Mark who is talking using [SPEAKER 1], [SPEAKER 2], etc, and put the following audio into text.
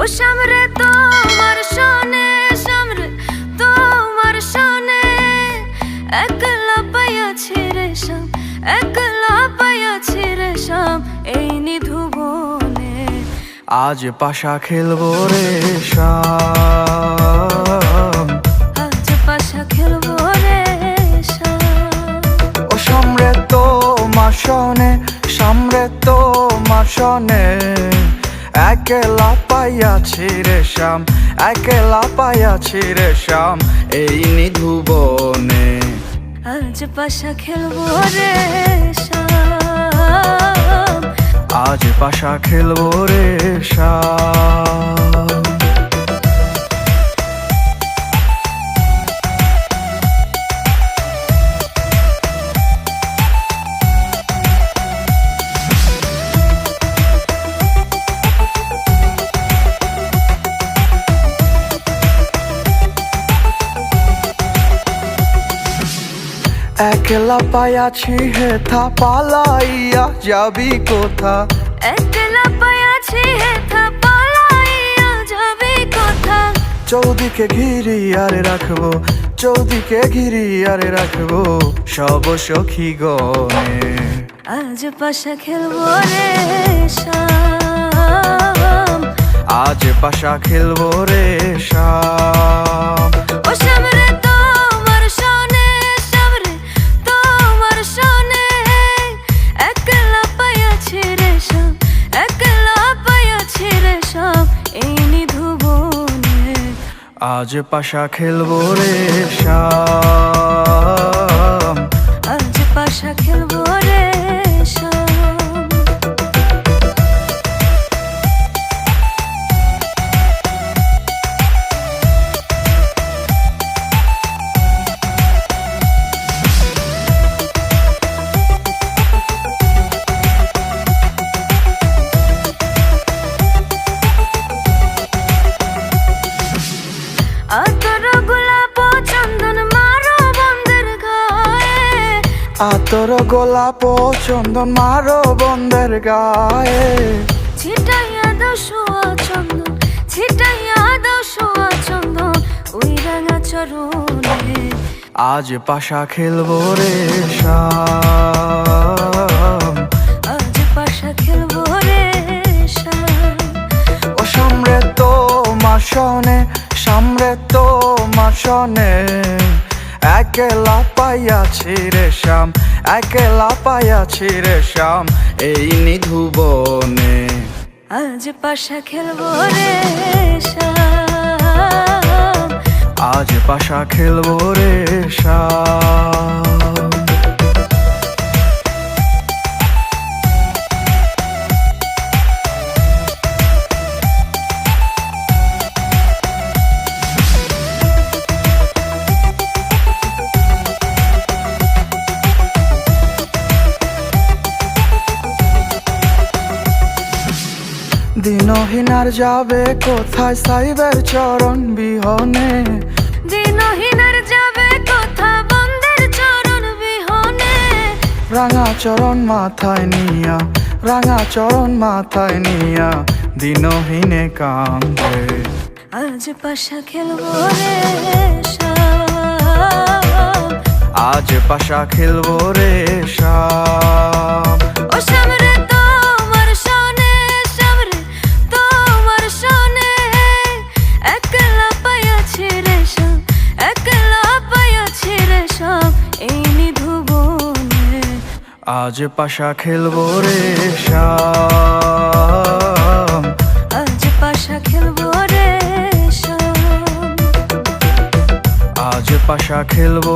[SPEAKER 1] ও সামরে তোমার শোনে, সামরে তোমার শোনে, একলা পাইয়াছি রে শাম, একলা পাইয়াছি রে শাম এই নিধুবনে।
[SPEAKER 2] আজ পাশা খেলবো রে শাম,
[SPEAKER 1] আজ পাশা খেলবো রে শাম।
[SPEAKER 2] ও সামরে তোমার শোনে, সামরে তোমার শোনে, একলা পাইয়াছি রে শাম, একলা পাইয়াছি রে শাম এই নিধুবনে।
[SPEAKER 1] আজ পাশা খেলবো রে শাম,
[SPEAKER 2] আজ পাশা খেলবো রে শাম। একলা পাইয়াছি হেথা, পালাইয়া যাবি কোথা?
[SPEAKER 1] একলা পাইয়াছি হেথা, পালাইয়া যাবি কোথা?
[SPEAKER 2] চৌদিকে ঘিরি আরে রাখবো, চৌদিকে ঘিরি আরে রাখবো সব সখী গনে।
[SPEAKER 1] আজ পাশা খেলবো রে শাম,
[SPEAKER 2] আজ পাশা খেলবো রে শাম।
[SPEAKER 1] ও সামরে তোমার শোনে, সামরে তোমার শোনে, একলা পাইয়াছি রে শাম, একলা পাইয়াছি রে শাম এই নিধুবনে।
[SPEAKER 2] আজ পাশা খেলবো রে শাম,
[SPEAKER 1] আজ পাশা খেলবো রে শাম। আতর গোলাপ চন্দন মারো বন্ধের গায়ে,
[SPEAKER 2] আতর গোলাপ চন্দন মারো বন্ধের গায়ে।
[SPEAKER 1] ছিটাইয়া দাও সোয়া চন্দন, ছিটাইয়া দাও সোয়া চন্দন ওই রাঙা চরণে।
[SPEAKER 2] আজ পাশা খেলবো রে শাম,
[SPEAKER 1] আজ পাশা খেলবো রে শাম।
[SPEAKER 2] ও সামরে তোমার শোনে, সামরে তোমার শোনে, একলা পাইয়াছি রে শাম, একলা পাইয়াছি রে শাম এই নিধুবনে।
[SPEAKER 1] আজ পাশা খেলবো রে শাম,
[SPEAKER 2] আজ পাশা খেলবো রে শাম। দিনহীনার যাবে কোথায় সাইবের চরণ বিহনে?
[SPEAKER 1] দিনহীনার যাবে কোথা বন্ধের চরণ বিহনে।
[SPEAKER 2] রাঙা চরণ মাথায় নিয়া, রাঙা চরণ মাথায় নিয়া দিনহীনে কান্দে।
[SPEAKER 1] আজ পাশা খেলবো রে শাম,
[SPEAKER 2] আজ পাশা খেলবো রে শাম।
[SPEAKER 1] ও সামরে তোমার শোনে, সামরে তোমার শোনে, একলা পাইয়াছি রে শাম, একলা পাইয়াছি রে শাম এই নিধুবনে।
[SPEAKER 2] আজ পাশা খেলবো রে শাম,
[SPEAKER 1] আজ পাশা খেলবো রে শাম,
[SPEAKER 2] আজ পাশা খেলবো